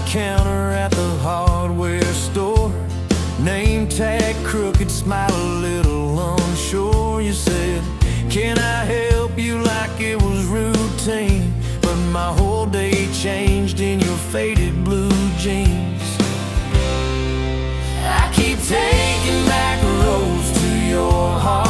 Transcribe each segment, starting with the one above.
counter at the hardware store. Name tag crooked, smile a little unsure. You said, can I help you, like it was routine. But my whole day changed in your faded blue jeans. I keep taking back roads to your heart,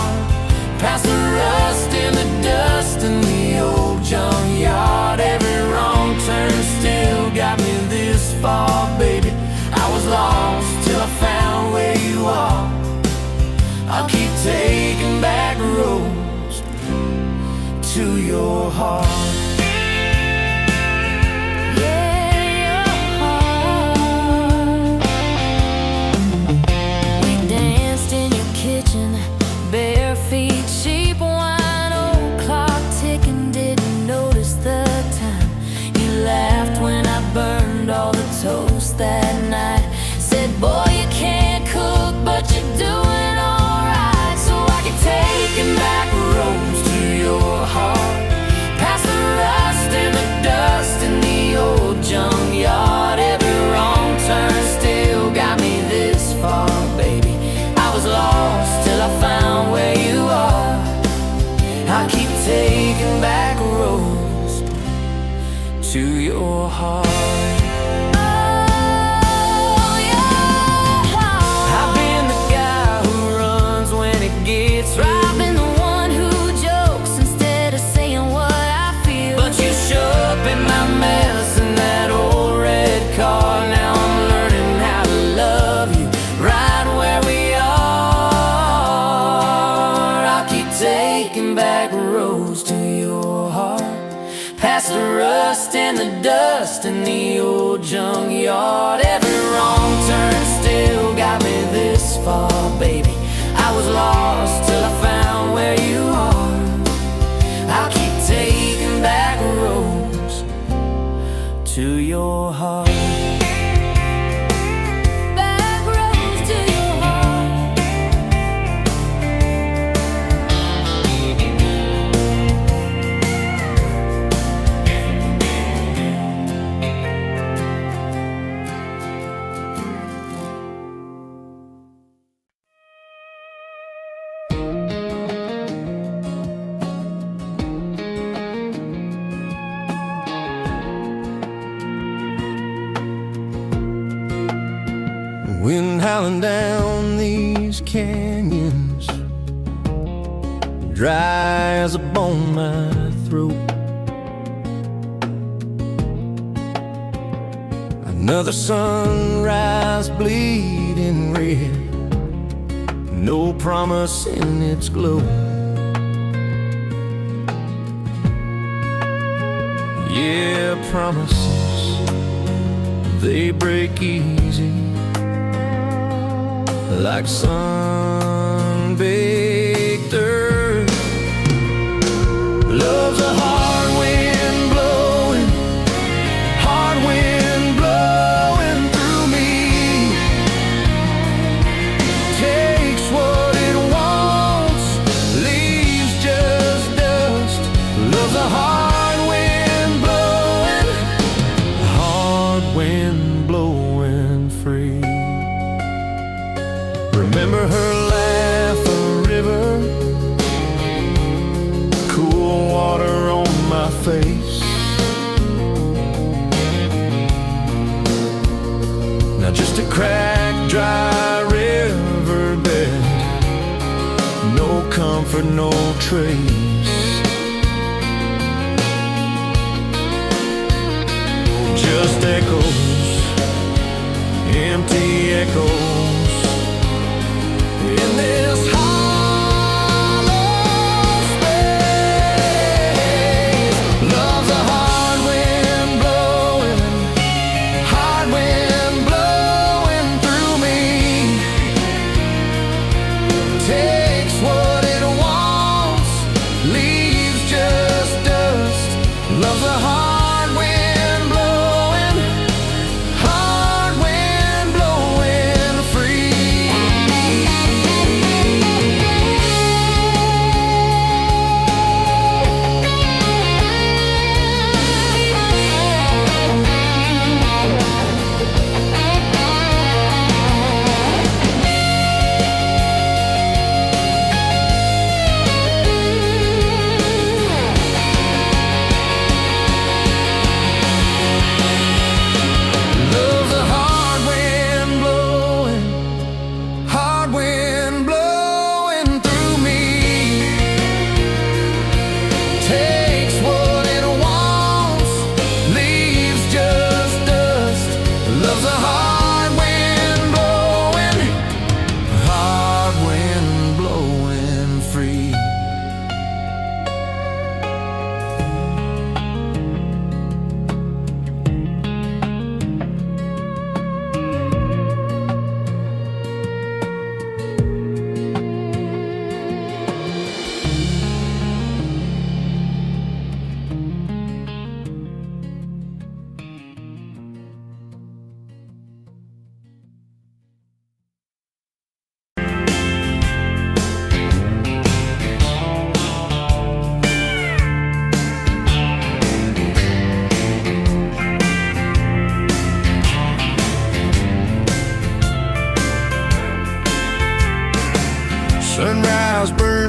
past the rust and the dust and the old junkyard. Every wrong turn still got me this far, baby. I was lost till I found where you are. I'll keep taking back roads to your heart. Bare feet, cheap wine, old clock ticking, didn't notice the time. You laughed when I burned all the toast that night. Said, boy, you can't cook, but you're doing alright. So I keep taking back roads to your heart, past the rust and the dust and the old junkyard. Every wrong turn still got me this far, baby. I was lost till I found where you are. I keep taking back roads to your heart. Oh, yeah. I've been the guy who runs when it gets real. I've been the one who jokes instead of saying what I feel. But you show up in my mess in that old red car. Now I'm learning how to love you right where we are. Taking back roads to your heart, past the rust and the dust and the old junkyard. Every wrong turn still got me this far, baby. I was lost till I found where you are. I'll keep taking back roads to your heart. Wind howling down these canyons, dry as a bone my throat. Another sunrise bleeding red, no promise in its glow. Yeah, promises, they break easy, like sun-baked earth. Love's a hard wind blowing, hard wind blowing through me. Takes what it wants, leaves just dust. Love's a hard wind blowing free. Remember her laugh, a river, cool water on my face. Now just a cracked, dry riverbed, no comfort, no trace. Just echoes, empty echoes in this hollow space. Love's a hard wind blowing through me. Takes what it wants, leaves just dust. Love's a hard wind blowing free.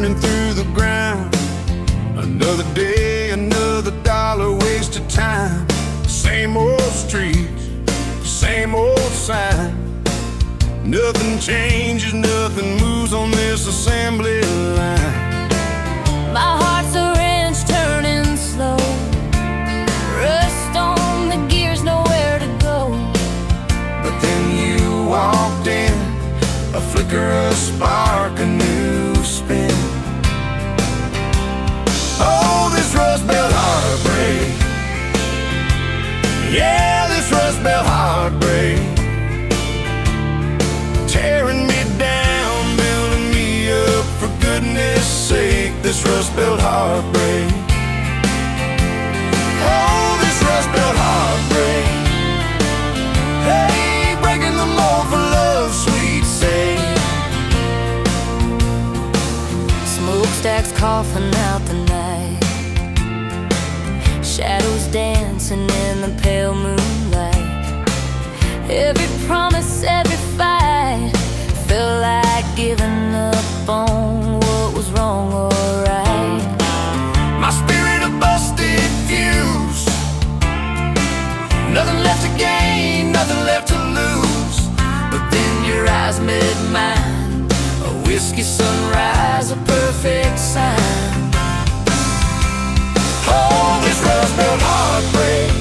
burning through the ground. Another day, another dollar wasted time. Same old streets, same old sign. Nothing changes, nothing moves on this assembly line. My heart's a wrench turning slow, rust on the gears, nowhere to go. But then you walked in, a flicker, a spark, a new spin. Oh, this rust belt heartbreak. Yeah, this rust belt heartbreak. Tearing me down, building me up, for goodness sake, this rust belt heartbreak. Oh, this rust belt heartbreak. Hey, breaking the mold for love's sweet sake. Smokestacks coughing out the night, shadows dancing in the pale moonlight. Every promise, every fight felt like giving up on what was wrong or right. My spirit a busted fuse, nothing left to gain, nothing left to lose. But then your eyes met mine, a whiskey sunrise, a perfect sign. Oh, this rust belt heartbreak.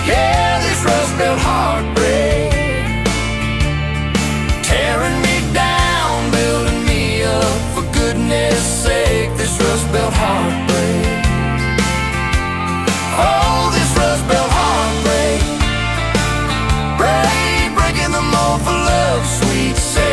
Yeah, this rust belt heartbreak. Tearing me down, building me up, for goodness sake, this rust belt heartbreak. Oh, this rust belt heartbreak. Breaking the mold for love's sweet sake.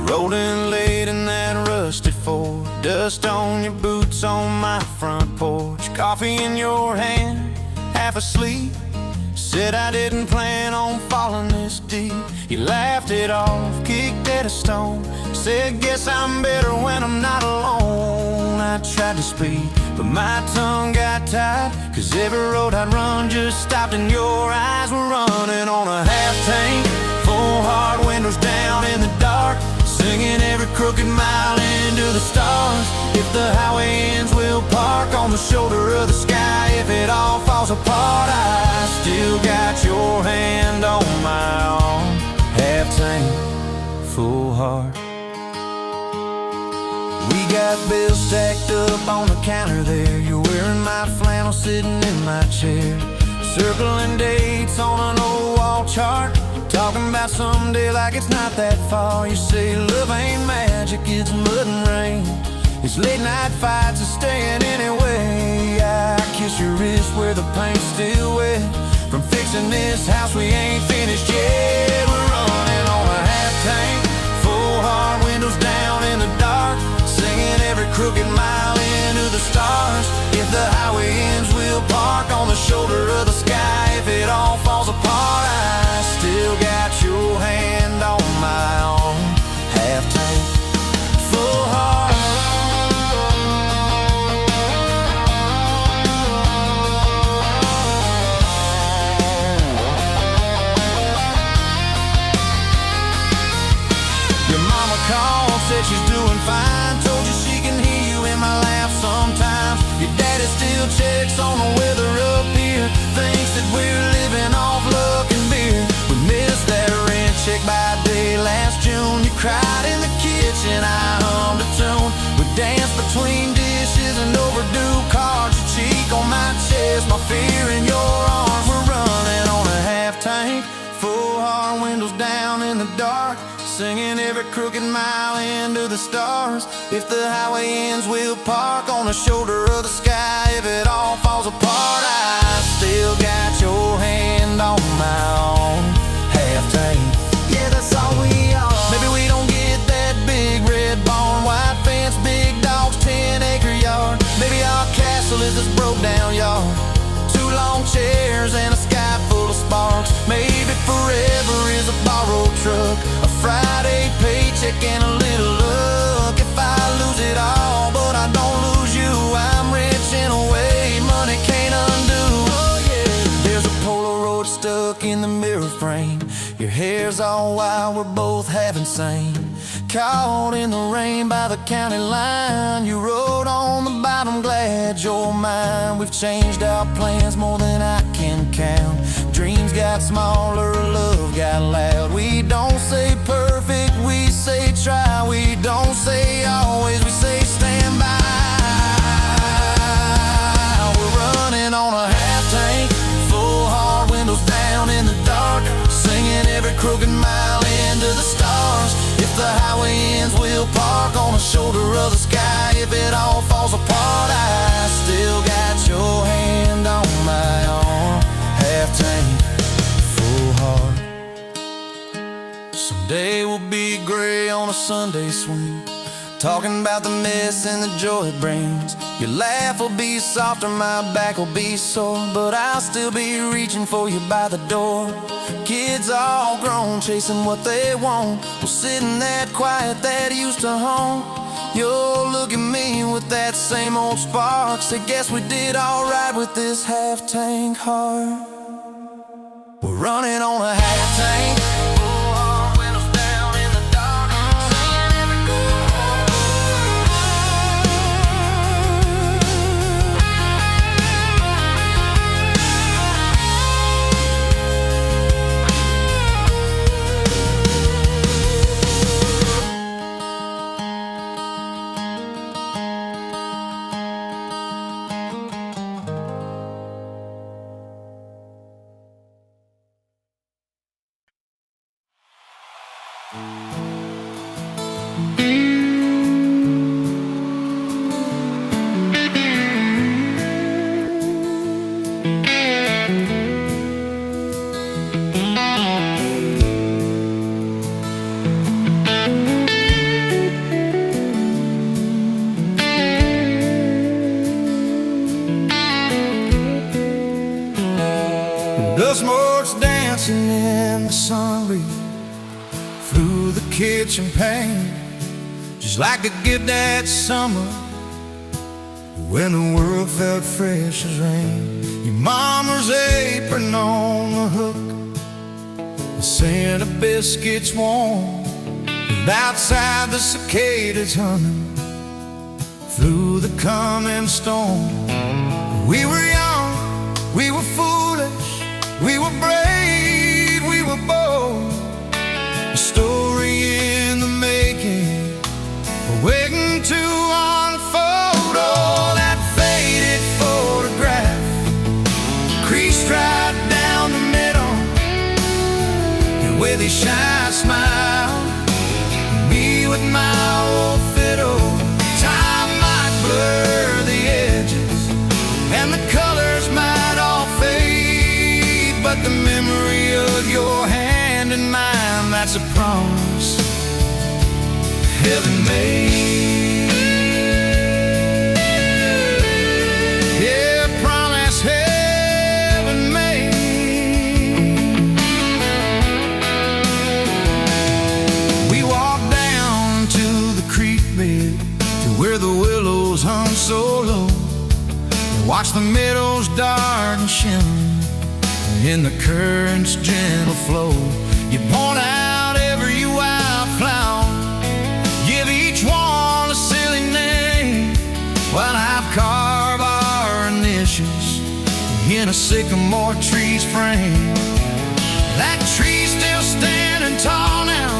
Rolling late in that rusted Ford, dust on your boots on my front porch, coffee in your hand, half asleep. Said I didn't plan on falling this deep. You laughed it off, kicked at a stone, said guess I'm better when I'm not alone. I tried to speak, but my tongue got tied, 'cause every road I'd run just stopped and your eyes were running on a half tank, full hard windows down in the dark, singing every crooked mile into the stars. If the highway ends, we'll park on the shoulder of the sky. If it all falls apart, I still got your hand on my arm. Half tank, full heart. We got bills stacked up on the counter there. You're wearing my flannel, sitting in my chair, circling dates on an old wall chart, talking about someday like it's not that far. You say love ain't magic, it's mud and rain, it's late night fights and staying anyway. I kiss your wrist where the paint's still wet, from fixing this house we ain't finished yet. We're running on a half tank, full hard windows down in the dark, singing every crooked mile into the stars. If the highway ends, we'll park on the shoulder of the sky. If it all falls apart, I still got your hand on my arm. Half tank, full heart. Your mama called, said she's doing fine, told you she can hear you in my laugh sometimes. Your daddy still checks on the weather up here, thinks that we're living off luck and beer. We missed that rent check by a day last June. You cried in the kitchen, I hummed a tune. We danced between dishes and overdue cards. Your cheek on my chest, my fear in your arms. We're running on a half tank, full hard windows down in the dark, singing every crooked mile into the stars. If the highway ends, we'll park on the shoulder of the sky. If it all falls apart, I still got your hand on my arm. castle is this broke down yard. Two long chairs and a sky full of sparks. Maybe forever is a borrowed truck, a Friday paycheck and a little luck. If I lose it all, but I don't lose you, I'm rich in a way money can't undo. Oh yeah. There's a Polaroid stuck in the mirror frame. Your hair's all wild, we're both half insane. Caught in the rain by the county line. You wrote on the bottom, glad you're mine. We've changed our plans more than I can count. Dreams got smaller, love got loud. We don't say perfect, we say try. We don't say always, we say stand by. We're running on a half tank, full hard, windows down in the dark, singing every crooked mile into the stars. If the highway ends, we'll park on the shoulder of the sky. If it all falls apart, I still got your hand on my arm. Half tank, full heart. Someday we'll be gray on a Sunday swing, talking about the mess and the joy it brings. Your laugh will be softer, my back will be sore, but I'll still be reaching for you by the door. Kids all grown, chasing what they want. We'll sit in that quiet that used to haunt. You'll look at me with that same old spark. Say, guess we did alright with this half-tank heart. We're running on a half-tank. Dust motes dancing in the sun breeze through the kitchen pane, just like the gift that summer when the world felt fresh as rain. Your mama's apron on the hook, the scent of biscuits warm, and outside the cicadas humming through the coming storm. We were young, we were foolish, we were brave, we were bold. A story in the making, waiting to unfold. Oh, that faded photograph, creased right down the middle, and with a shy smile, me with my old fiddle. Time might blur the edges, and the colors might all fade, but the memory of your hand in mine, that's a promise heaven made. Yeah, promise heaven made. We walked down to the creek bed, to where the willows hung so low, and watched the meadows dark and shimmer in the current's gentle flow. You point out every wildflower, give each one a silly name, while I've carved our initials in a sycamore tree's frame. That tree's still standing tall now,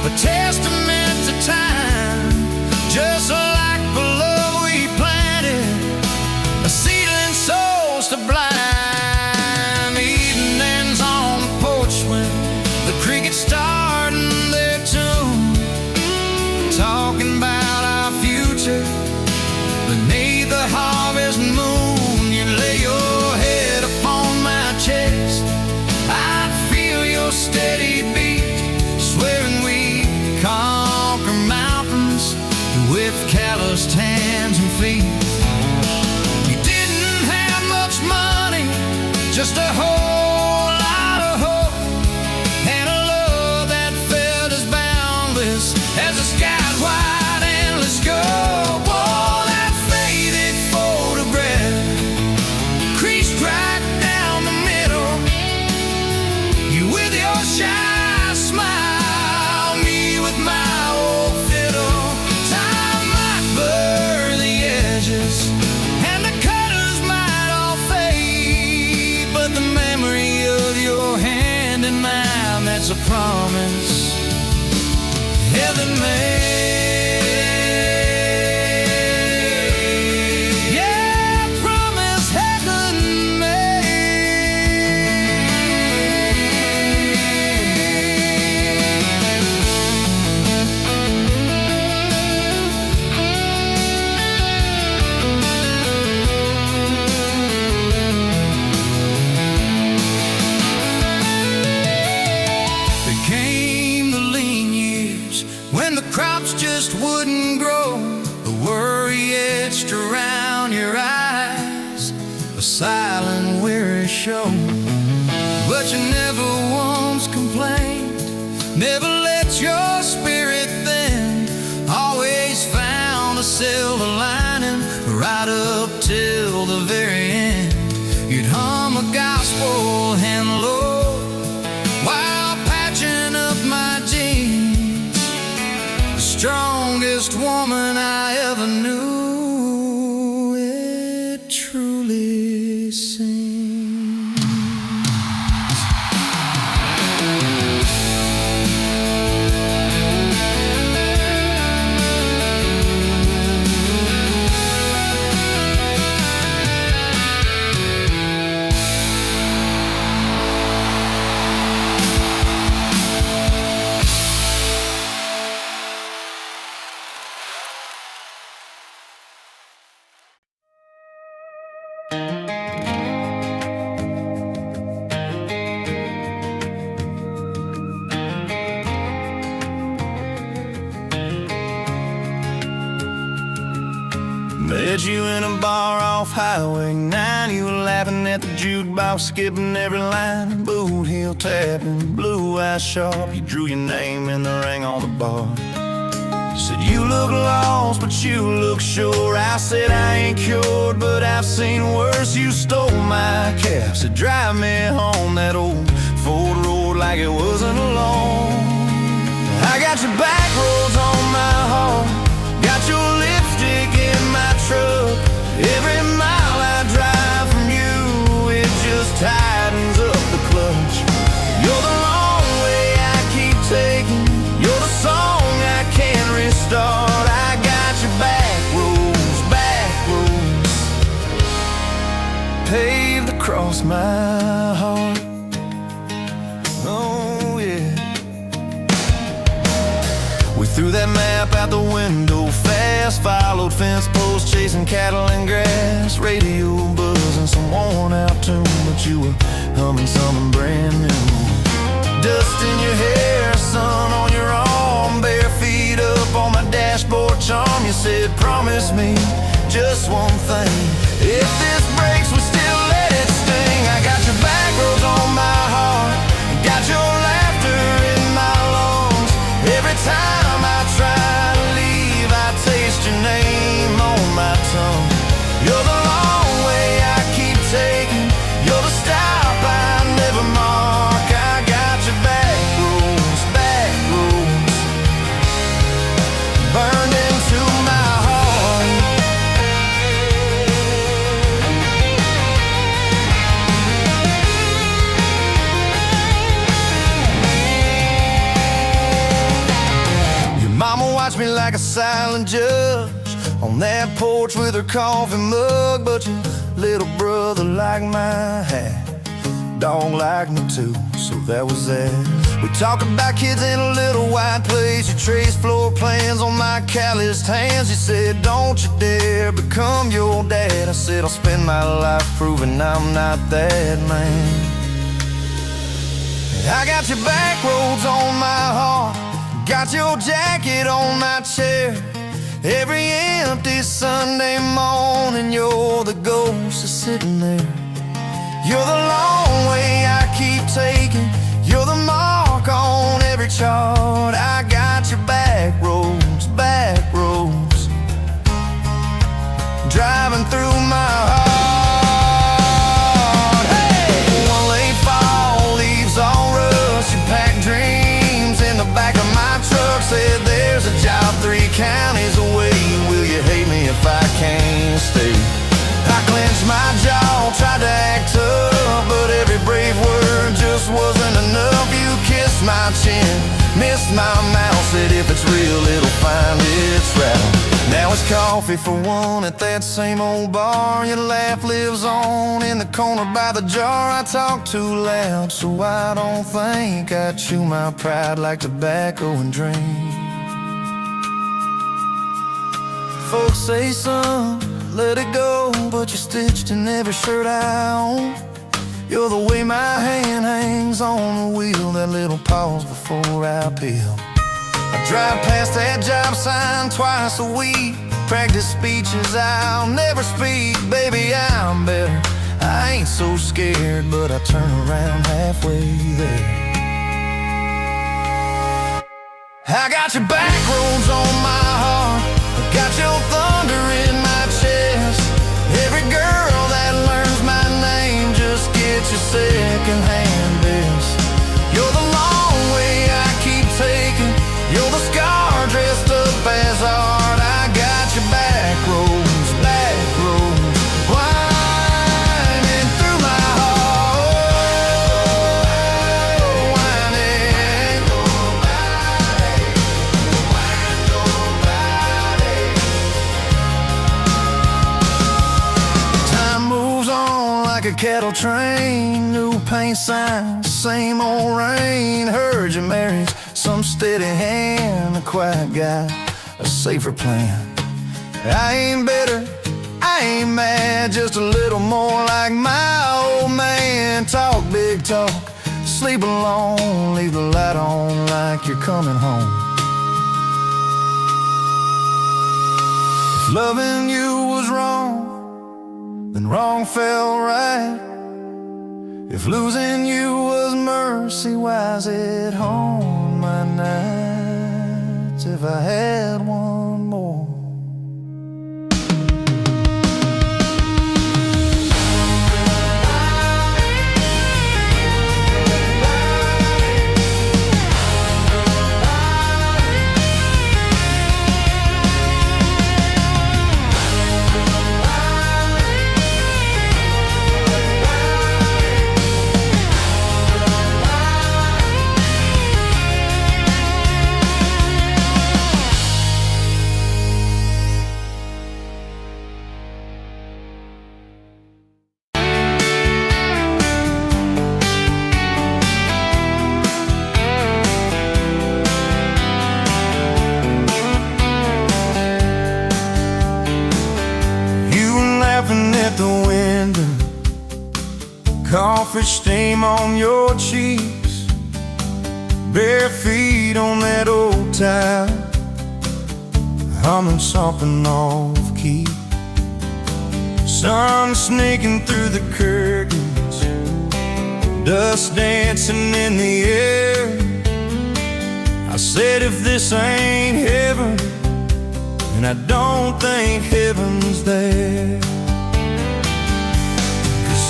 a testament to time, just like the love we planted, a seedling souls to blind. Starting their tune, talking about our future beneath the harvest moon. You lay your head upon my chest, I'd feel your steady beat, swearing we conquer mountains with calloused hands and feet. truly sings. Met you in a bar off Highway 9. You were laughing at the jukebox, skipping every line. Boot heel tapping, blue eyes sharp. You drew your name in the ring on the bar. Said you look lost, but you look sure. I said I ain't cured, but I've seen worse. You stole my cab, said drive me home. That old Ford road like it wasn't alone. I got your back roads on my heart, got your lipstick in my truck. Every mile I drive from you, it just tightens up the clutch. You're the long way I keep taking, you're the song I can't restart. I got your back roads paved across my heart. Oh yeah. We threw that map out the window fast, followed fence posts, chasing cattle and grass. Radio buzzing some worn out tune, but you were humming something brand new. Dust in your hair, sun on your arm, bare feet up on my dashboard charm. You said promise me just one thing, if this breaks we still let it sting. I got your back roads on my heart, got your laughter in my lungs. Every time I try to leave, I taste your name on my tongue. You're the long way I keep taking, you're the stop I never mark. I got your back roads burned into my heart. Your mama watched me like a silent judge on that porch with her coffee mug, but your little brother liked my hat, dog liked me too, so that was that. We talk about kids in a little white place, you traced floor plans on my calloused hands. You said don't you dare become your dad. I said I'll spend my life proving I'm not that man. I got your back roads on my heart, got your jacket on my chair. Every empty Sunday morning, you're the ghost that's sitting there. You're the long way I keep taking, you're the mark on every chart. I got your back roads driving through my heart. Hey! One late fall, leaves all rust. You pack dreams in the back of my truck. Said there's a job 3 counties away. Will you hate me if I can't stay? I clenched my jaw, tried to act tough, but every brave word just wasn't enough. You kissed my chin, missed my mouth, said if it's real it'll find its route. Now it's coffee for one at that same old bar. Your laugh lives on in the corner by the jar. I talk too loud, so I don't think I chew my pride like tobacco and drink. Folks say son, let it go, but you're stitched in every shirt I own. You're the way my hand hangs on the wheel, that little pause before I peel. I drive past that job sign twice a week, practice speeches I'll never speak. Baby, I'm better, I ain't so scared, but I turn around halfway there. I got your back roads on my heart, got your thunder in my chest. Every girl that learns my name just gets your second-hand best. You're the long way I keep taking, you're the scar dressed up as art. I got your back roads, why? like a cattle train. New paint signs, same old rain. Heard you married some steady hand, a quiet guy, a safer plan. I ain't bitter, I ain't mad, just a little more like my old man. Talk big talk, sleep alone, leave the light on like you're coming home. If loving you was wrong, then wrong felt right. If losing you was mercy, why's it haunt my nights? If I had one more, at the window, coffee stain on your cheeks, bare feet on that old tile, humming something off key. Sun sneaking through the curtains, dust dancing in the air. I said if this ain't heaven, and I don't think heaven's there.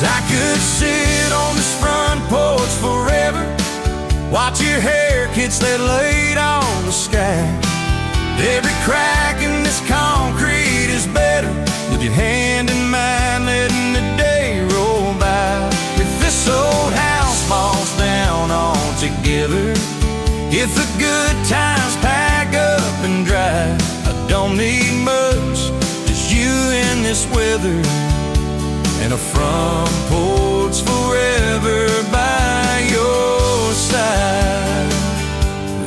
I could sit on this front porch forever, watch your hair catch that light on the sky. Every crack in this concrete is better with your hand in mine, letting the day roll by. If this old house falls down altogether, if the good times pack up and drive, I don't need much, just you in this weather, and a front porch forever by your side.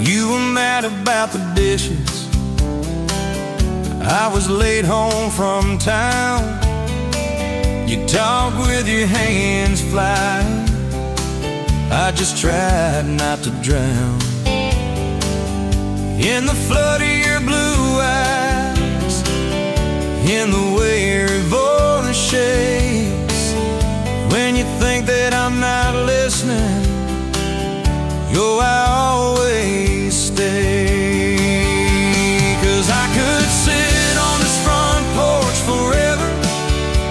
You were mad about the dishes, I was late home from town. You talk with your hands flying, I just tried not to drown. In the flood of your blue eyes, in the way your voice shakes, when you think that I'm not listening, yo, I always stay. 'Cause I could sit on this front porch forever,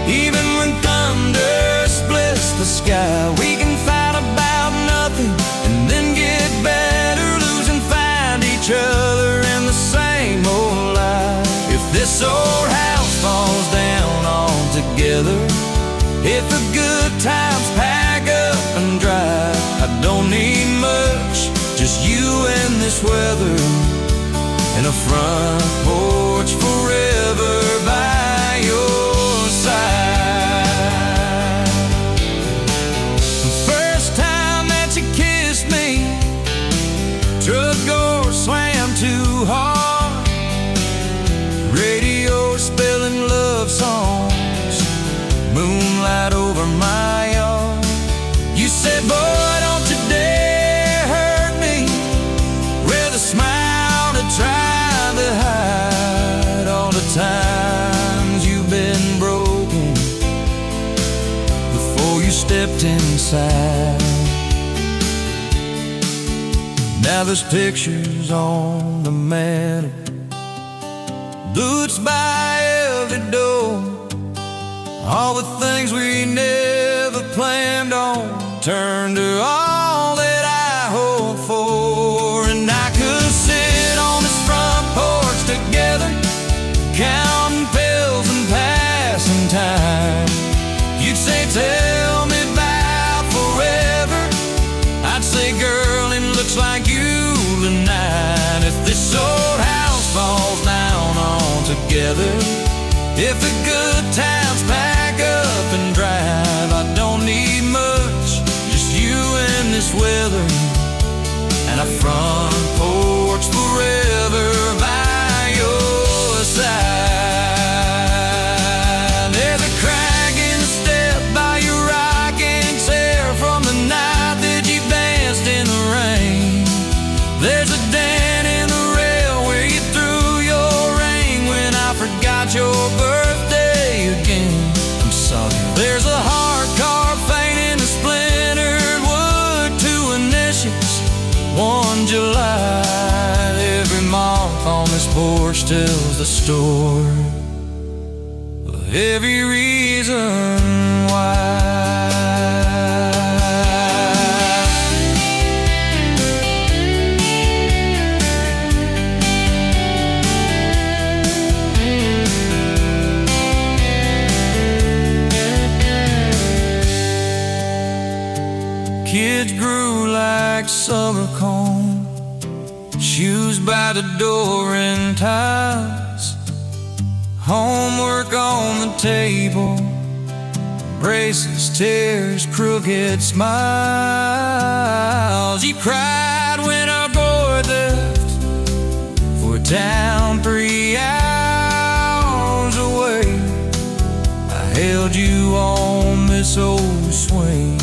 even when thunder splits the sky. We can fight about nothing and then get better, lose and find each other in the same old life. If this old house falls down altogether, if the good times pack up and drive, I don't need much, just you and this weather, and a front porch forever by your side. The first time that you kissed me, truck door slammed too hard, radio spelling love songs, moonlight over my yard. You said, boy, don't you dare hurt me, with a smile to try to hide all the times you've been broken before you stepped inside. Now there's pictures on the mantle, boots by every door, all the things we never planned on turned to all that I hope for. And I could sit on this front porch together, counting pills and passing time. You'd say, tell me about forever, I'd say, girl, it looks like you tonight. If this old house falls down altogether, if the good times pack up and drive, I don't porch tells the story of every reason why. Kids grew like summer corn, shoes by the door and ties, homework on the table, braces, tears, crooked smiles. You cried when our boy left for a town 3 hours away. I held you on this old swing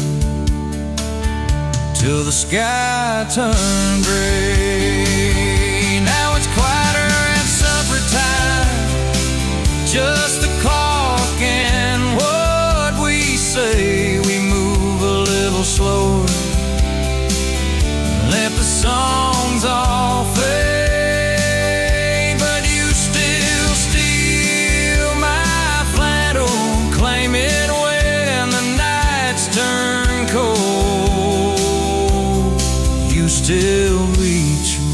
till the sky turned gray. Now it's quieter at supper time, just the clock and what we say. We move a little slower, let the songs all fade, but you still steal my flannel, claim it when the nights turn cold. Still reach me.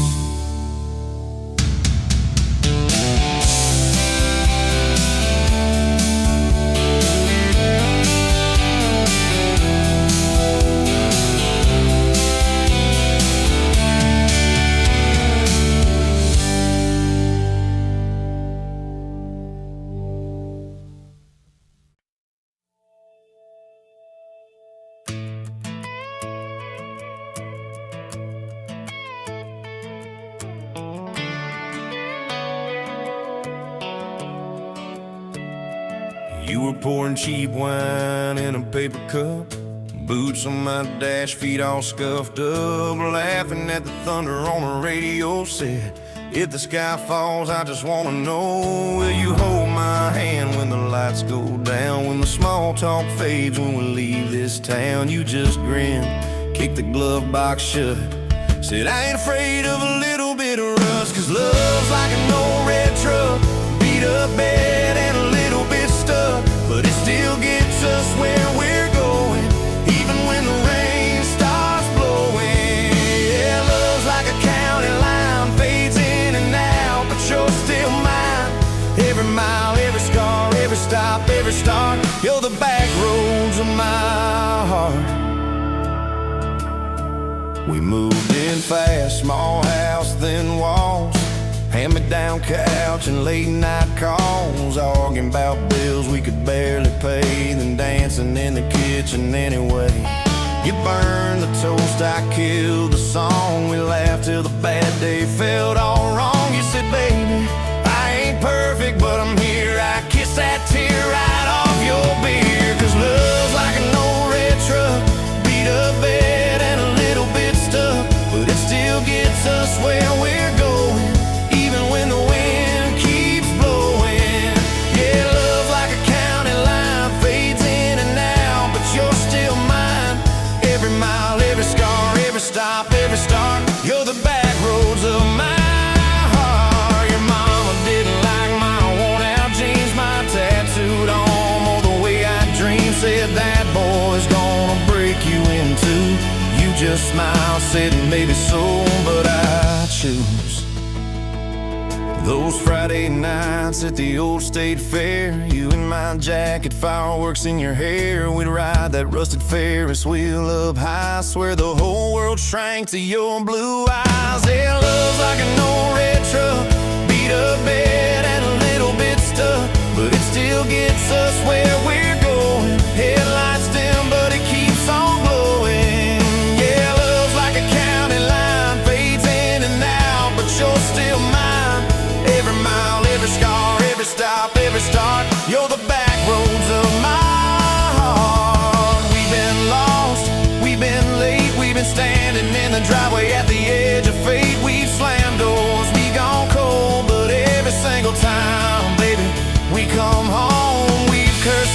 You were pouring cheap wine in a paper cup, boots on my dash, feet all scuffed up, laughing at the thunder on the radio set. If the sky falls, I just wanna know, will you hold my hand when the lights go down, when the small talk fades, when we leave this town? You just grinned, kicked the glove box shut, said I ain't afraid of a little bit of rust, 'cause love's like an old red truck, beat up bed and a little bit stuck, but it still gets us where we're going, even when the rain starts blowing. Yeah, love's like a county line, fades in and out, but you're still mine. Every mile, every scar, every stop, every start, you're the back roads of my heart. We moved in fast, small house, thin walls, hand-me-down couch and late-night calls, arguing about bills we could barely pay, then dancing in the kitchen anyway. You burned the toast, I killed the song, we laughed till the bad day felt all wrong. You said, baby, I ain't perfect, but I'm here. I kissed that tear right off your beer, 'cause love's like an old red truck, beat up bed and a little bit stuck, but it still gets us where we're going, even when the wind keeps blowing. Yeah, love's like a county line, fades in and out, but you're still mine. Every mile, every scar, every stop, every start, you're the back roads of my heart. Your mama didn't like my worn-out jeans, my tattooed arm, or the way I dream, said that boy's gonna break you in two. You just smiled, said maybe so, but I choose those Friday nights at the old state fair, you in my jacket, fireworks in your hair. We'd ride that rusted Ferris wheel up high, swear the whole world shrank to your blue eyes. Yeah, love's like an old red truck, beat up bed and a little bit stuck, but it still gets us where we're going. Headlights dim, but it keeps on glowing. Yeah, love's like a county line, fades in and out, but you're still mine. Every mile, every scar, every stop, every start, you're the back roads of my heart. We've been lost, we've been late, we've been standing in the driveway at the edge of fate. We've slammed doors, we gone cold, but every single time, baby, we come home, we've cursed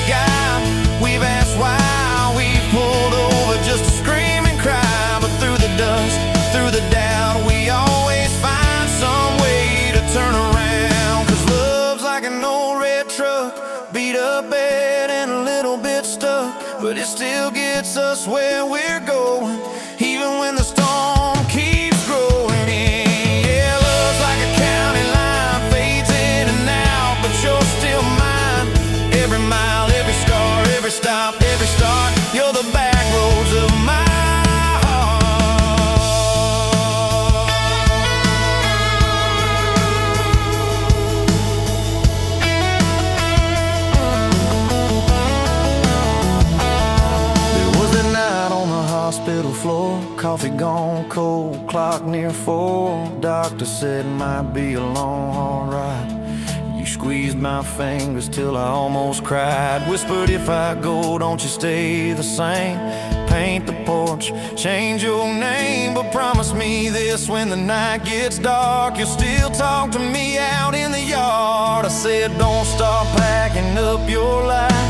bed and a little bit stuck, but it still gets us where we're going, even when the storm keeps growing. Yeah, love's like a county line, fades in and out, but you're still mine. Every mile, every scar, every stop, every start, you're the back roads of my heart. Hospital floor, coffee gone cold, clock near 4. Doctor said it might be a long, hard ride. You squeezed my fingers till I almost cried. Whispered, if I go, don't you stay the same. Paint the porch, change your name, but promise me this, when the night gets dark, you'll still talk to me out in the yard. I said, don't stop packing up your life.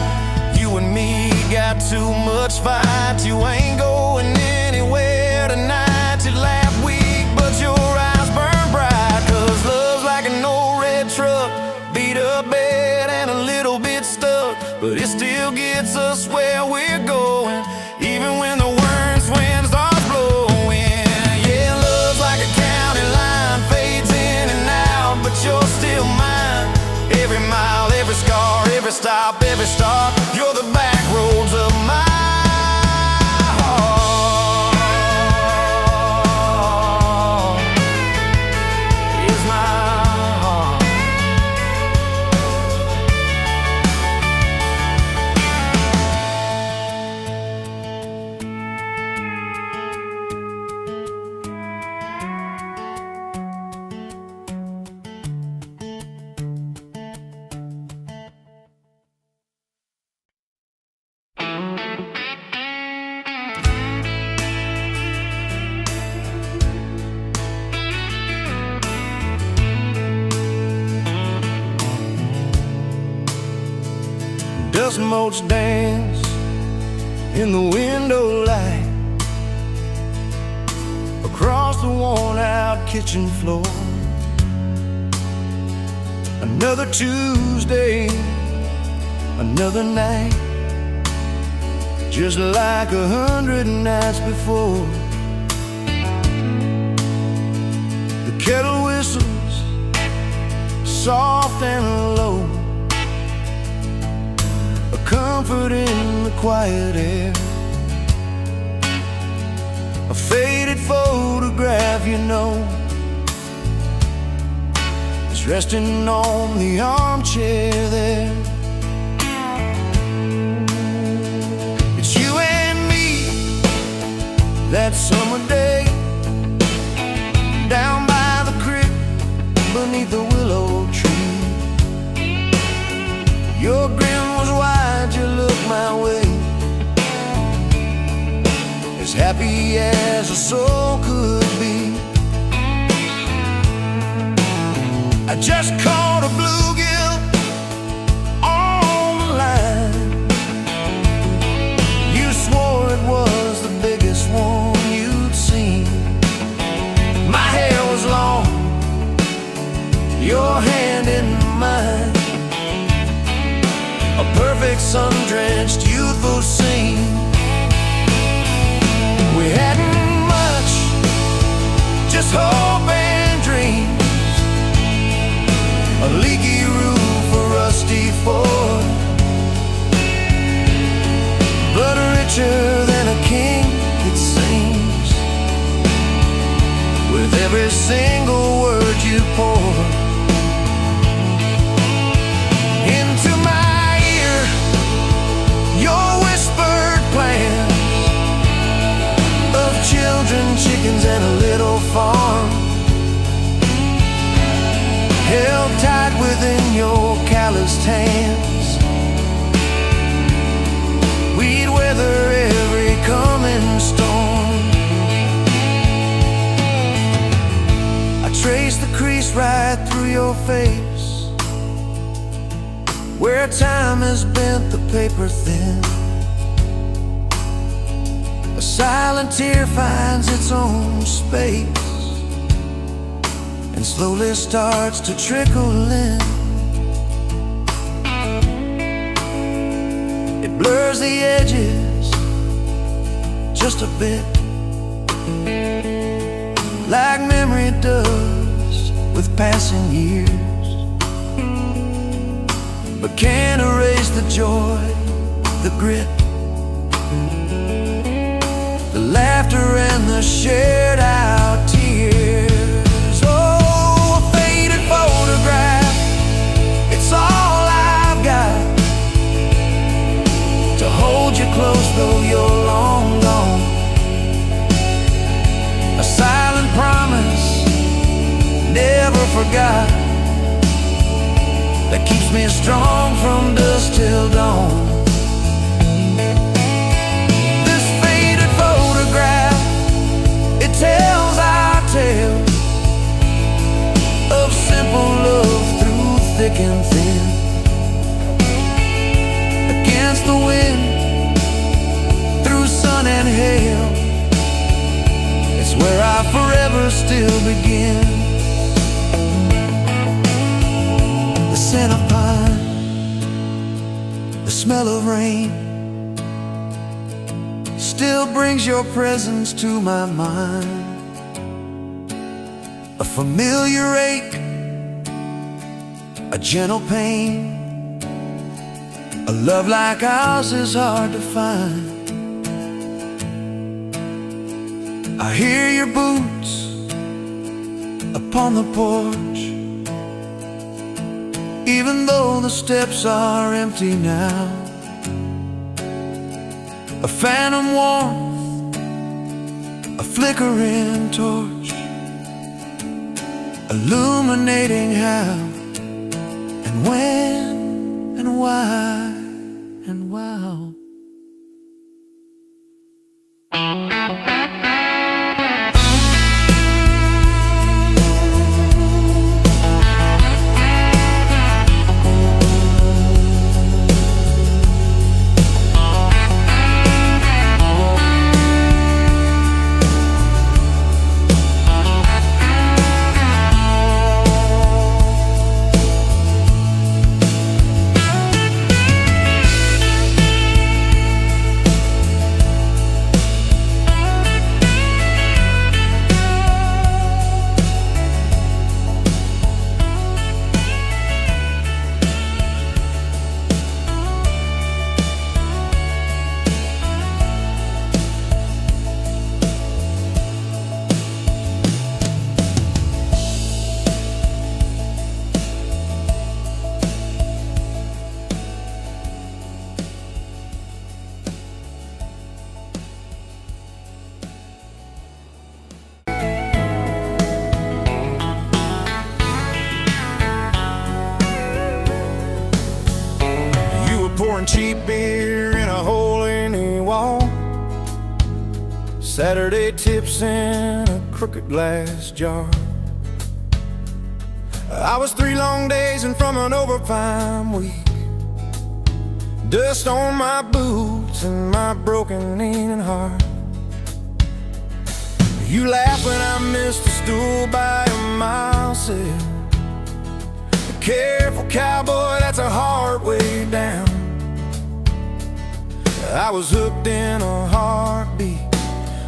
You and me got too much fight. You ain't going anywhere tonight. You laugh weak, but your eyes burn bright. Cause love's like an old red truck, beat up bed and a little bit stuck, but it still gets us where we're going, even when the worst wind starts blowing. Yeah, love's like a county line, fades in and out, but you're still mine. Every mile, every scar, every stop, every start, you're the back roads of my heart. Is my heart. Dust motes dance in the window light across the worn-out kitchen floor. Another Tuesday, another night, just like 100 nights before. The kettle whistles soft and low, comfort in the quiet air. A faded photograph, you know, is resting on the armchair there. It's you and me that summer day, down by the creek beneath the willow tree. Your grin was wide, you looked my way, as happy as a soul could be. I just caught a bluegill on the line. You swore it was the biggest one you'd seen. My hair was long, your hand in mine, a perfect sun-drenched youthful scene. We hadn't much, just hope and dreams, a leaky roof, a rusty Ford, but richer than a king, it seems, with every single word you pour into my ear. Your whispered plans of children, chickens, and a little farm, held tight within your calloused hands. We'd weather every coming storm. I traced the crease right through your face, where time has bent the paper thin. A silent tear finds its own space and slowly starts to trickle in. blurs the edges just a bit, like memory does with passing years, but can't erase the joy, the grit, the laughter and the shared out tears. Oh, a faded photograph, it's all I've got to hold you close though you're long gone. A silent promise, never forgot, that keeps me strong from dusk till dawn. This faded photograph, it tells our tale of simple love through thick and thin. Against the wind, through sun and hail, it's where I forever still begin. The scent of pine, the smell of rain, still brings your presence to my mind. A familiar ache, a gentle pain, a love like ours is hard to find. I hear your boots upon the porch, even though the steps are empty now. A phantom warmth, a flickering torch, illuminating how and when and why and wow. Pouring cheap beer in a hole in the wall, Saturday tips in a crooked glass jar. I was 3 long days and from an overtime week, dust on my boots and my broken aching heart. You laugh when I missed a stool by a mile sail. Careful cowboy, that's a hard way down. I was hooked in a heartbeat,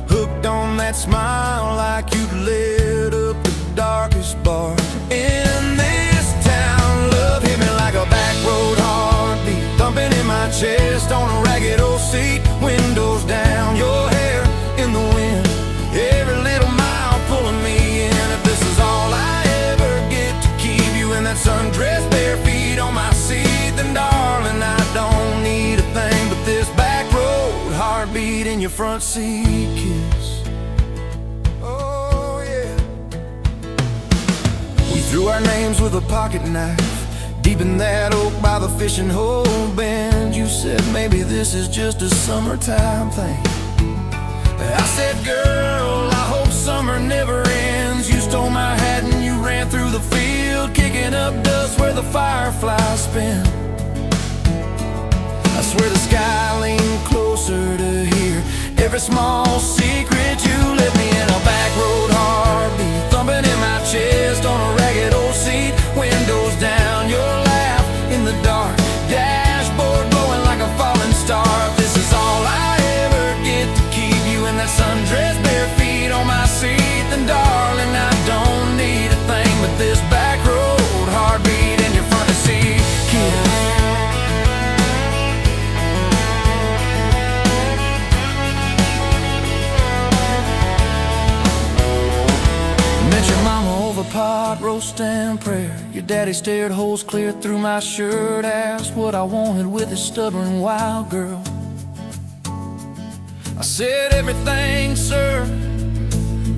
hooked on that smile like you'd lit up the darkest bar in this town. Love hit me like a back road heartbeat, thumping in my chest on a ragged old seat. Windows down, your hair in the wind, every little mile pulling me in. If this is all I ever get to keep you in that sundress, bare feet on my seat, then darling, I don't need a thing but this back road heartbeat in your front seat kiss. Oh yeah. We threw our names with a pocket knife deep in that oak by the fishing hole bend. You said maybe this is just a summertime thing. I said, girl, I hope summer never ends. You stole my hat and you ran through the field, kicking up dust where the fireflies spin. I swear the sky leaned closer to hear every small secret you let me in. A back road heartbeat thumping in my chest on a ragged old seat. Windows down, your laugh in the dark, dashboard glowing like a falling star. toast and prayer. Your daddy stared holes clear through my shirt, asked what I wanted with his stubborn wild girl. I said everything, sir,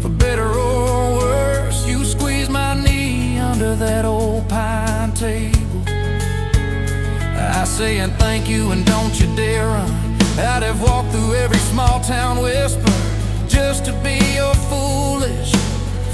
for better or worse. You squeezed my knee under that old pine table. I saying thank you and don't you dare run. I'd have walked through every small town whisper just to be your foolish,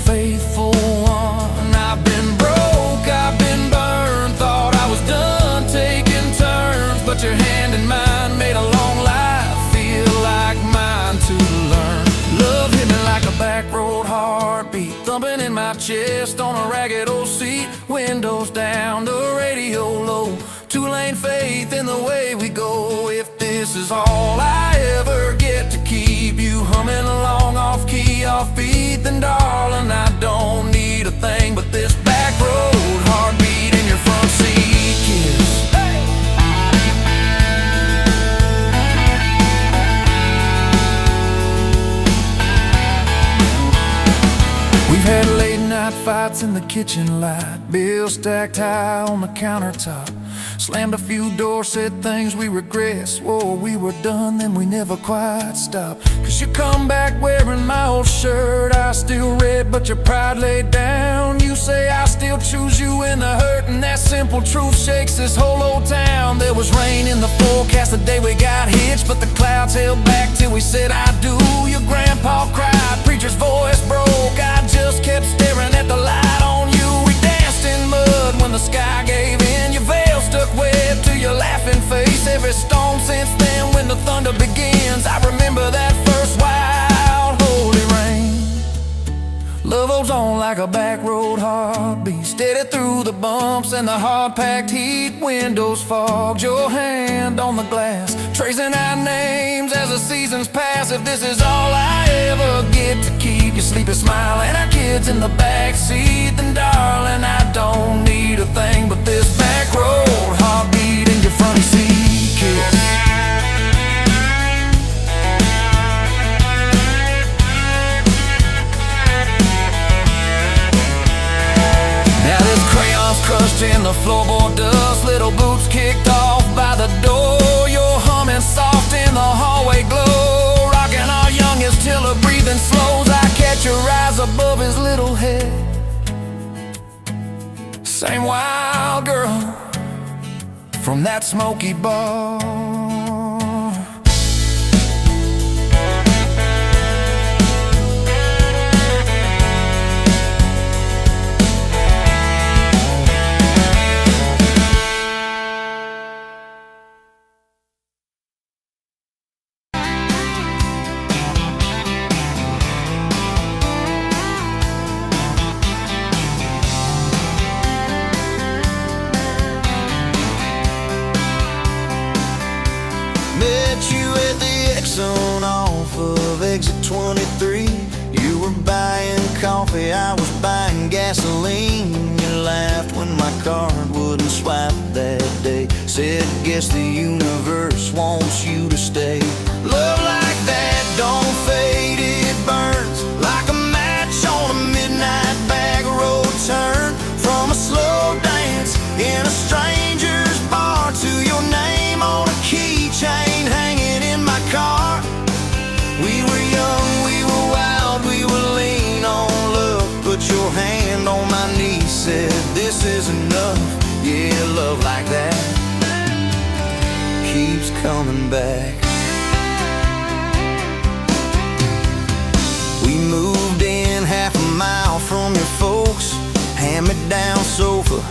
faithful one. I've been broke, I've been burned, thought I was done taking turns, but your hand in mine made a long life feel like mine to learn. Love hit me like a back road heartbeat, thumping in my chest on a ragged old seat. Windows down, the radio low, two-lane faith in the way we go. If this is all I ever get to keep you humming along off key, off beat, then darling, I don't need a thing but this back road heartbeat in your front seat kiss. We've had late night fights in the kitchen light, bills stacked high on the countertop. Slammed a few doors, said things we regret, swore we were done, then we never quite stopped. Cause you come back wearing my old shirt, I still red, but your pride laid down. You say I still choose you in the hurt, and that simple truth shakes this whole old town. There was rain in the forecast the day we got hitched, but the clouds held back till we said I do. Your grandpa cried, preacher's voice broke, I just kept staring at the light on you. We danced in mud when the sky gave in, your veil stuck web to your laughing face. Every storm since then when the thunder begins, I remember that first wild holy rain. Love holds on like a back road heartbeat, steady through the bumps and the hard-packed heat. Windows fogged, your hand on the glass, tracing out names as the seasons pass. If this is all I ever get to keep you sleeping, smiling, our kids in the backseat, then darling, I don't need a thing but this back road heartbeat in your front seat kiss. Crushed in the floorboard dust, little boots kicked off by the door. You're humming soft in the hallway glow, rocking our youngest till her breathing slows. I catch your eyes above his little head, same wild girl from that smoky bar. Met you at the Exxon off of exit 23. You were buying coffee, I was buying gasoline. You laughed when my card wouldn't swipe that day, said guess the universe wants you to stay. Love like that don't fade, it burns like a match on a midnight back road turn. From a slow dance in a stranger's bar to your name on a keychain hanging in my car. We were young, we were wild, we were lean on love. Put your hand on my knee, said this is enough. Yeah, love like that keeps coming back. We moved in half a mile from your folks, hand-me-down sofa,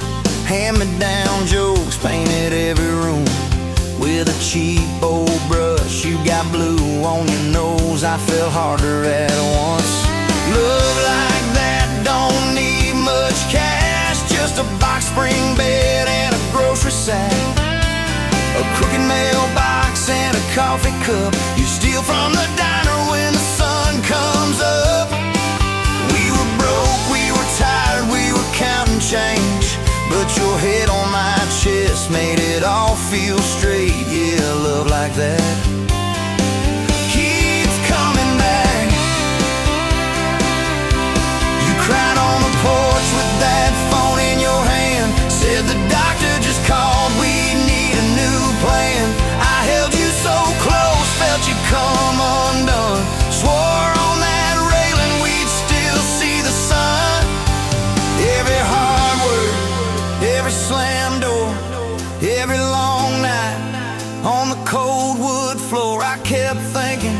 hand-me-down jokes, painted every room with a cheap old brush. You got blue on your nose, I fell harder at once. Love like that don't need much cash, just a box spring bed and a grocery sack, a crooked mailbox and a coffee cup you steal from the diner when the sun comes up. We were broke, we were tired, we were counting change, but your head on my chest made it all feel straight. Yeah, love like that keeps coming back. You cried on the porch with that phone on the cold wood floor, I kept thinking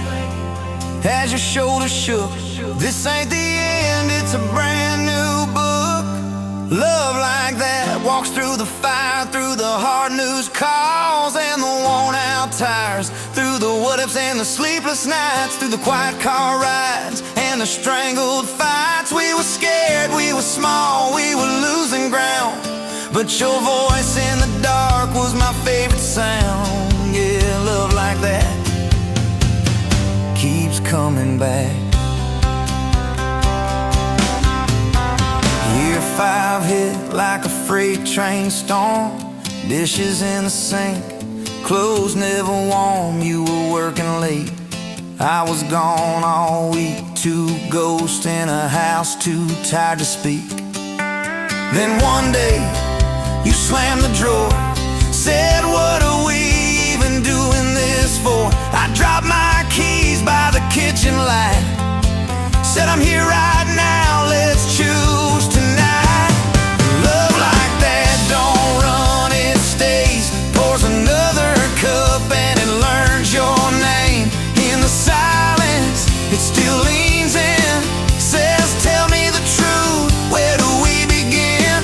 as your shoulders shook, this ain't the end, it's a brand new book. Love like that walks through the fire, through the hard news calls and the worn out tires, through the what-ifs and the sleepless nights, through the quiet car rides and the strangled fights. We were scared, we were small, we were losing ground, but your voice in the dark was my favorite sound. Yeah, love like that keeps coming back. Year 5 hit like a freight train storm. Dishes in the sink, clothes never warm. You were working late, I was gone all week. 2 ghosts in a house, too tired to speak. Then one day you slammed the drawer, said, what are we even doing this for? I dropped my keys by the kitchen light, said, I'm here right now, let's choose tonight. Love like that don't run, it stays. Pours another cup and it learns your name. In the silence, it still leans in, says, tell me the truth, where do we begin?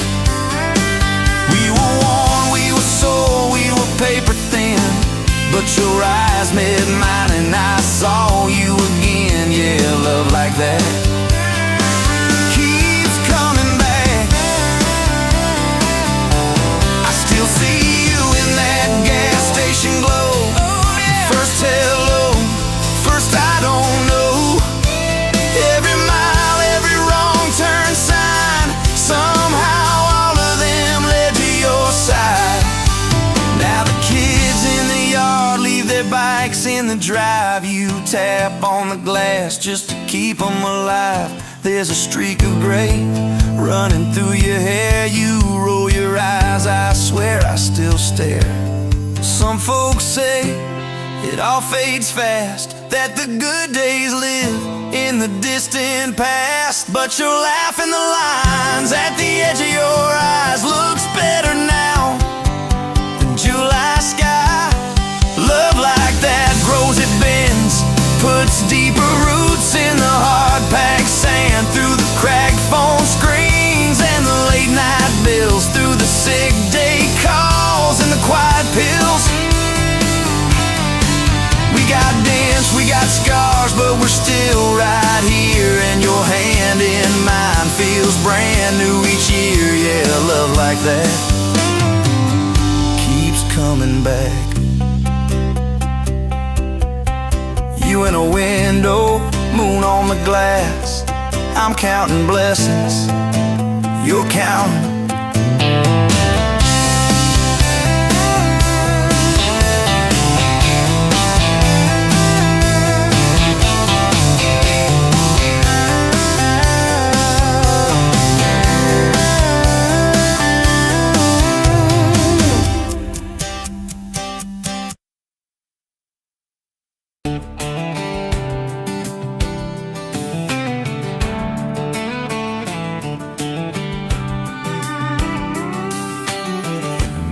We were worn, we were sore, we were paper thin, but your eyes met mine and I saw you again. Yeah, love like that keeps coming back. I still see you in that gas station glow. First hello, first I don't know. Every mile, every wrong turn sign, somehow all of them led to your side. Now the kids in the yard leave their bikes in the drive. You tap on the glass just to keep them alive. There's a streak of gray running through your hair. You roll your eyes, I swear I still stare. Some folks say it all fades fast, that the good days live in the distant past. But your laugh in the lines at the edge of your eyes looks better now than July sky. Love like that grows, it bends, puts deeper roots in the hard-packed sand, through the cracked phone screens and the late-night bills, through the sick day calls and the quiet pills. We got dents, we got scars, but we're still right here, and your hand in mine feels brand new each year. Yeah, love like that keeps coming back. You in a window, moon on the glass, I'm counting blessings, you're counting.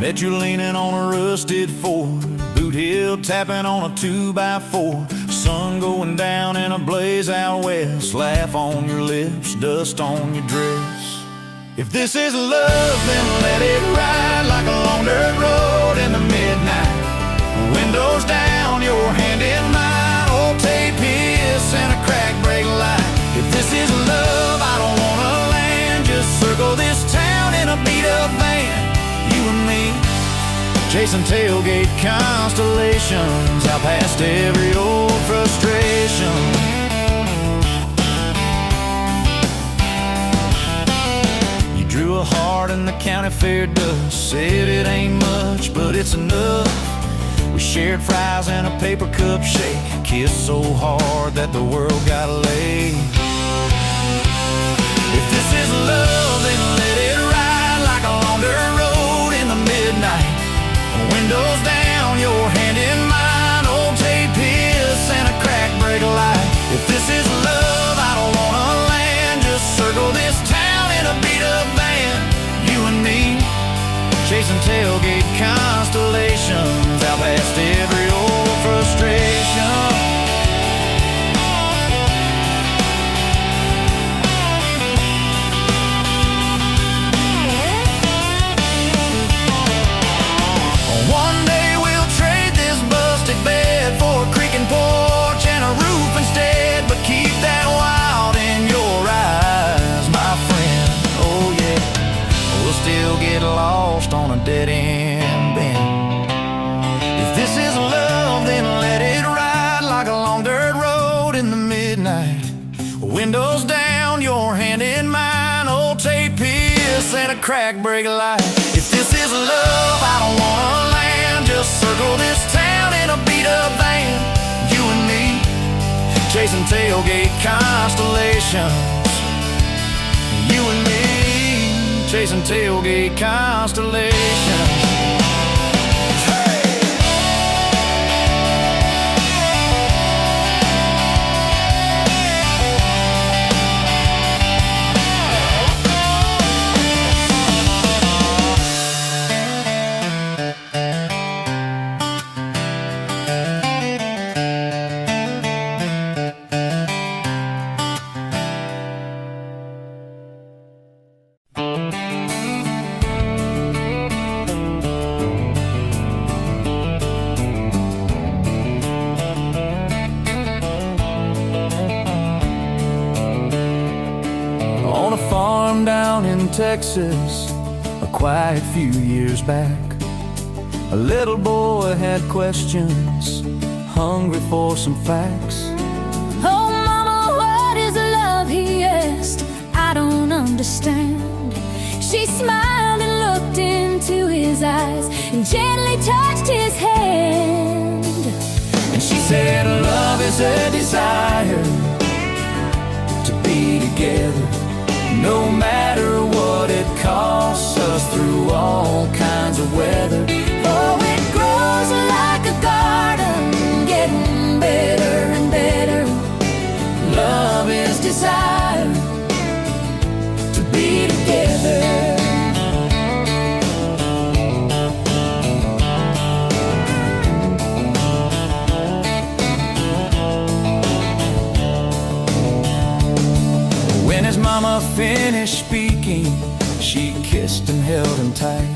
Met you leaning on a rusted Ford, boot heel tapping on a 2x4. Sun going down in a blaze out west, laugh on your lips, dust on your dress. If this is love, then let it ride like a long dirt road in the midnight. Windows down, your hand in mine, old tape hiss and a crack brake light. If this is love, I don't wanna land, just circle this town in a beat-up van. You and me, chasing tailgate constellations, out past every old frustration. You drew a heart in the county fair dust, said it ain't much, but it's enough. We shared fries and a paper cup shake, kissed so hard that the world got laid. If this is love, then let it ride like a long dirt road in the midnight. Windows down, your hand in mine, old tape hiss and a crack brake light. If this is love, I don't wanna land, just circle this town in a beat-up van. You and me, chasing tailgate constellations, out past every crack break light. If this is love, I don't wanna land. Just circle this town in a beat up van. You and me, chasing tailgate constellations. You and me, chasing tailgate constellations. On a farm down in Texas, a quiet few years back, a little boy had questions, hungry for some facts. Oh, mama, what is love? He asked. I don't understand. She smiled and looked into his eyes and gently touched his hand. And she said, love is a desire to be together, no matter what it costs us, through all kinds of weather. Oh, it grows like a garden, getting better and better. Love is desire to be together. When his mama finished speaking, she kissed and held him tight.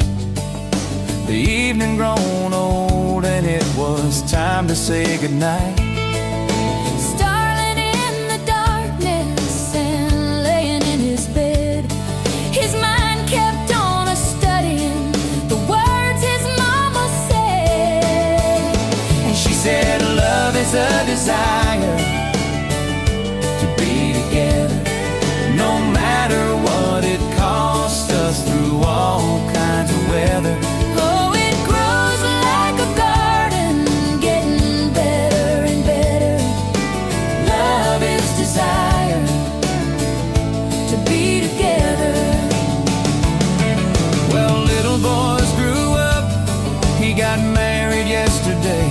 The evening grown old and it was time to say goodnight. Starling in the darkness and laying in his bed, his mind kept on a-studying the words his mama said. And she said, love is a desire to be together, no matter what it costs us, through all kinds of weather. Oh, it grows like a garden, getting better and better. Love is desire To be together. Well, little boys grew up, he got married yesterday.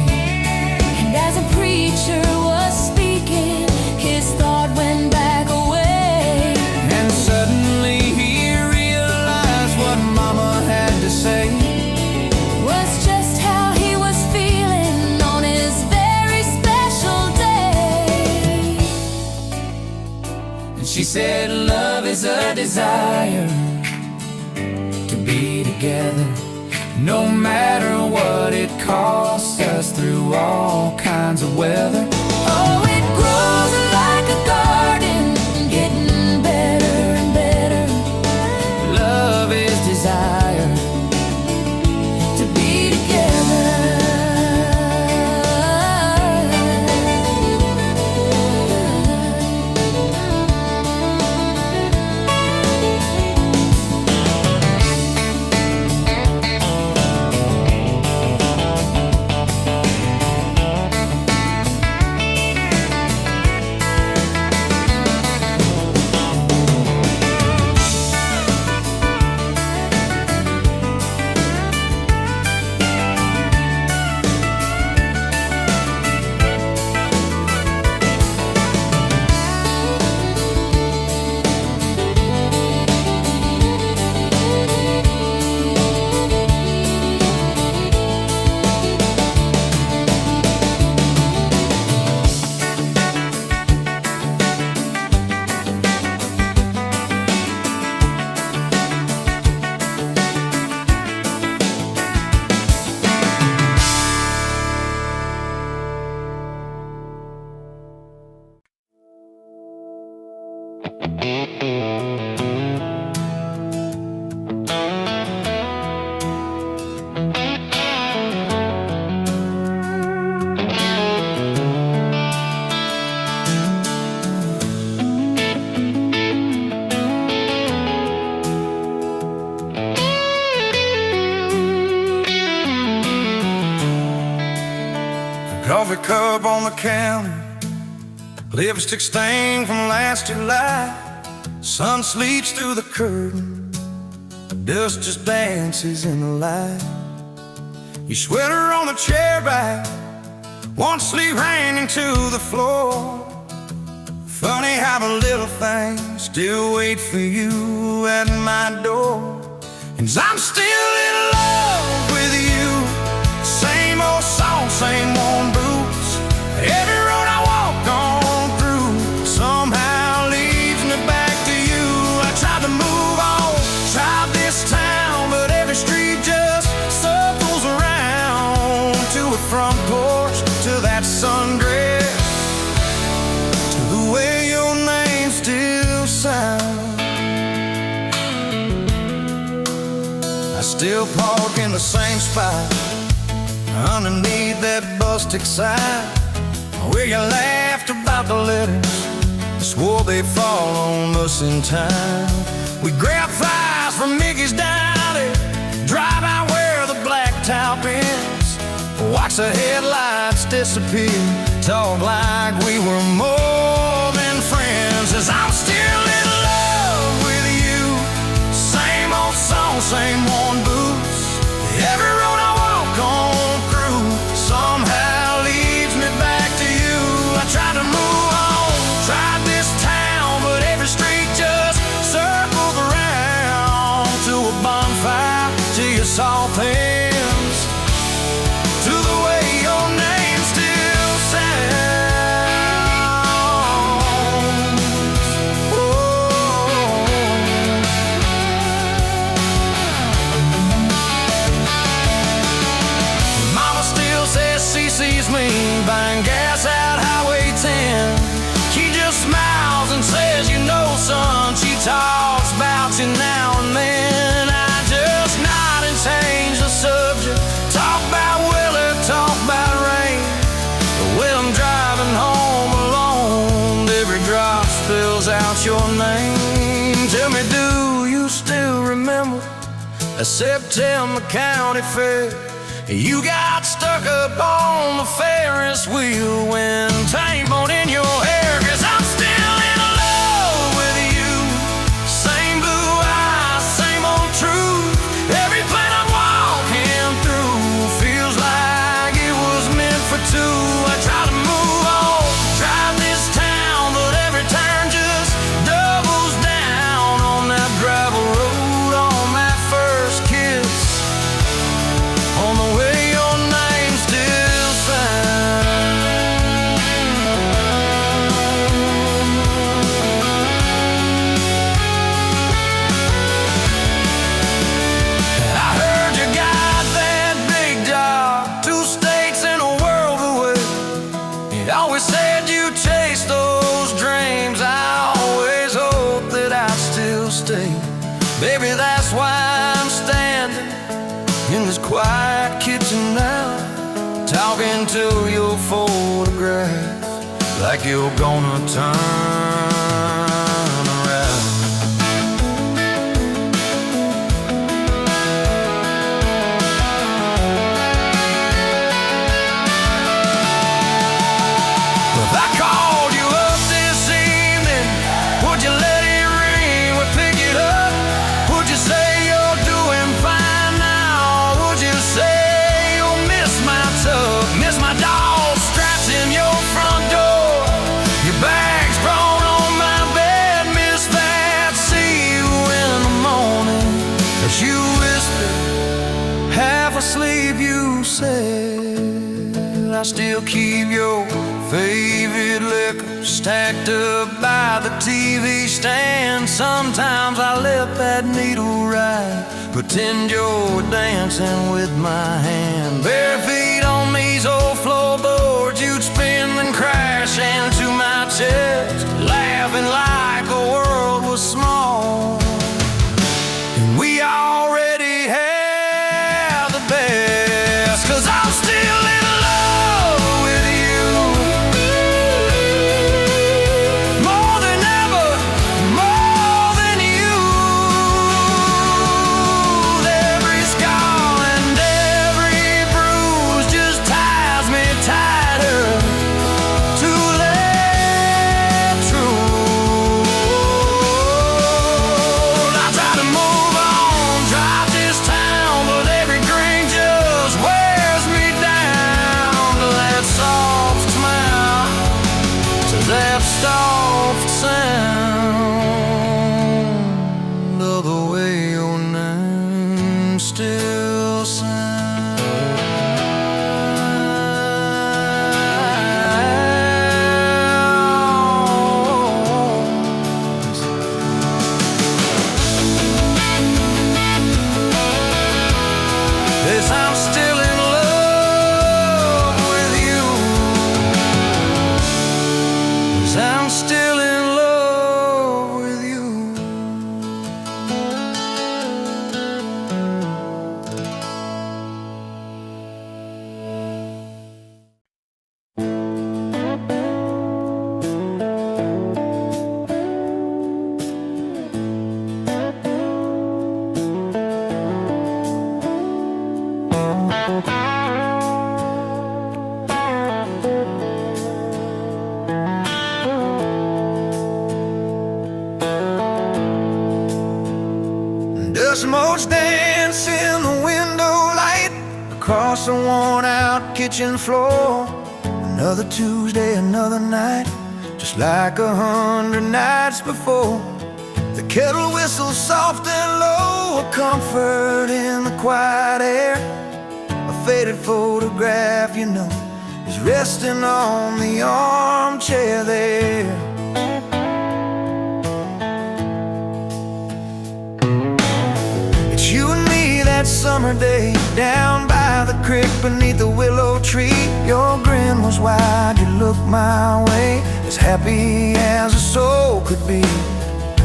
And as a preacher was speaking, his thought went back away. And suddenly he realized what mama had to say. Was just how he was feeling on his very special day. And she said, love is a desire to be together, no matter what it costs us, through all kinds of weather. Oh, it grows like a garden, getting better and better. Love is desire To be together. cup on the counter, lipstick stain from last July. Sun sleeps through the curtain, dust just dances in the light. Your sweater on the chair back, one sleeve hanging to the floor. Funny how the little things still wait for you at my door. And I'm still in love with you. Same old song, same worn boots. Every road I walk on through somehow leads me back to you. I tried to move on, tried this town, but every street just circles around. To a front porch, to that sundress, to the way your name still sounds. I still park in the same spot, underneath that busted sign, where you laughed about the letters, swore they'd fall on us in time. We grab fries from Mickey's Dowdy, drive out where the blacktop ends, watch the headlights disappear, talk like we were more than friends. As I'm still in love with you, same old song, same worn boots. Every road I walk on through somehow leads me back to you. I tried to move on, tried this town, but every street just circles around. To a bonfire, to your soft hands, to the way your name still sounds. Oh. Mama still says she sees me buying gas out Highway 10. She just smiles and says, you know, son, she talks about you now and then. I just nod and change the subject, talk about weather, talk about rain. But when I'm driving home alone, every drop spills out your name. Tell me, do you still remember a September county fair? You got stuck up on the Ferris wheel when tape on in your hair. 'Cause I'm still in love with you. Same blue eyes, same old truth. Every plane I'm walking through feels like it was meant for two. I try to move on, drive this town, but every turn just doubles down on that gravel road, on that first kiss, on the way your name still sounds. I heard you got that big job, 2 states and a world away. You always said you chased those dreams. I always hoped that I'd still stay. Baby, that's why I'm standing in this quiet kitchen now, talking to your photograph like you're gonna turn around. If I called you up this evening, would you let it ring? Would pick it up? Would you say you're doing fine now? Would you say you'll miss my tub, miss my dog straps in your front door, your bags brought on my bed, miss that? See you in the morning as you whisper, half asleep, you said. I still keep your favorite liquor stacked up by the TV stand. Sometimes I let that needle ride, pretend you're dancing with my hand. Bare feet on these old floorboards, you'd spin and crash into my chest, laughing like the world was small. And we already had the best. 'Cause I'm still in love with you, more than ever, more than you. Every scar and every bruise just ties me tight us most dance in the window light across the worn-out kitchen floor. Another Tuesday, another night, just like 100 nights before. The kettle whistles soft and low, a comfort in the quiet air. A faded photograph, you know, is resting on the armchair there. It's you and me that summer day, down by the creek beneath the willow tree. Your grin was wide, you looked my way, as happy as a soul could be.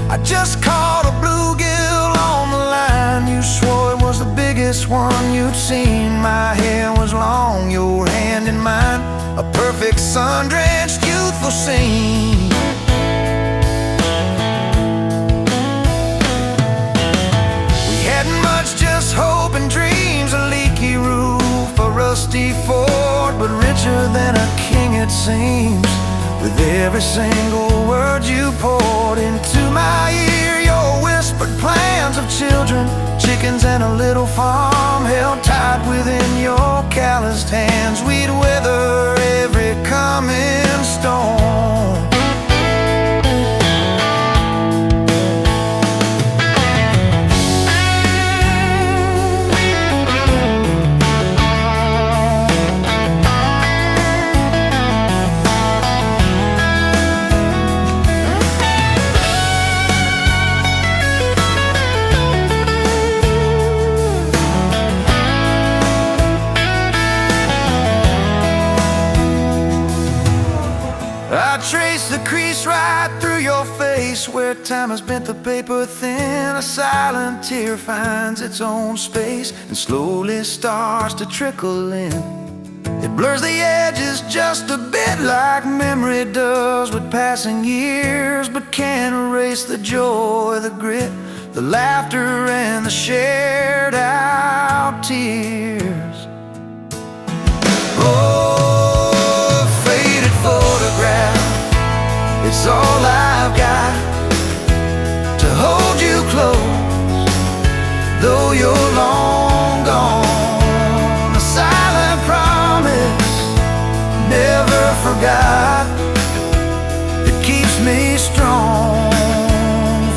I just caught a bluegill on the line. You swore it was the biggest one you'd seen. My hair was long, your hand in mine, a perfect sun-drenched youthful scene. We hadn't much, just hope and dreams, a leaky roof, a rusty fort, but richer than a king it seems. With every single word you poured into my ear, your whispered plans of children, chickens and a little farm held tight within your calloused hands. We'd weather every coming storm. I trace the crease right through your face, where time has bent the paper thin. A silent tear finds its own space and slowly starts to trickle in. It blurs the edges just a bit, like memory does with passing years, but can't erase the joy, the grit, the laughter and the shared out tears. Oh, faded photograph, it's all I've got to hold you close, though you're long gone. A silent promise, never forgot, it keeps me strong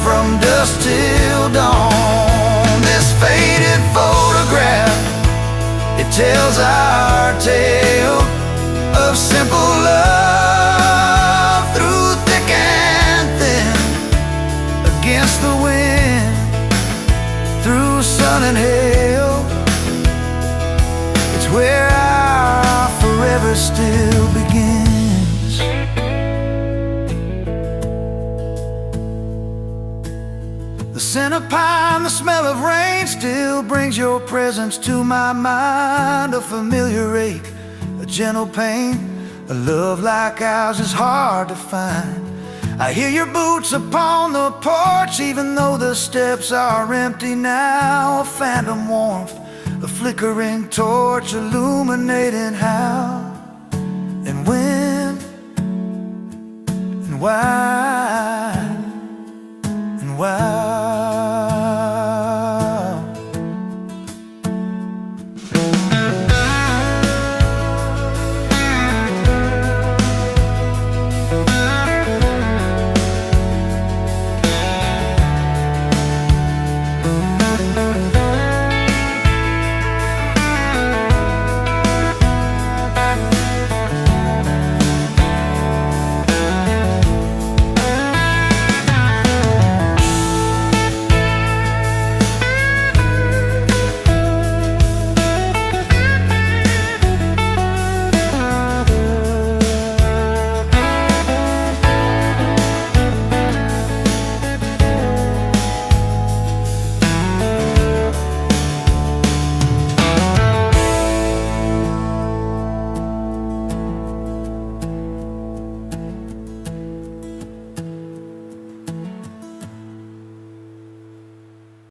from dusk till dawn. This faded photograph, it tells our tale of simple love through thick and thin, against the wind, through sun and hail. It's where our forever still begins. The scent of pine, the smell of rain still brings your presence to my mind. A familiar ache, a gentle pain, a love like ours is hard to find. I hear your boots upon the porch, even though the steps are empty now. A phantom warmth, a flickering torch, illuminating how and when and why.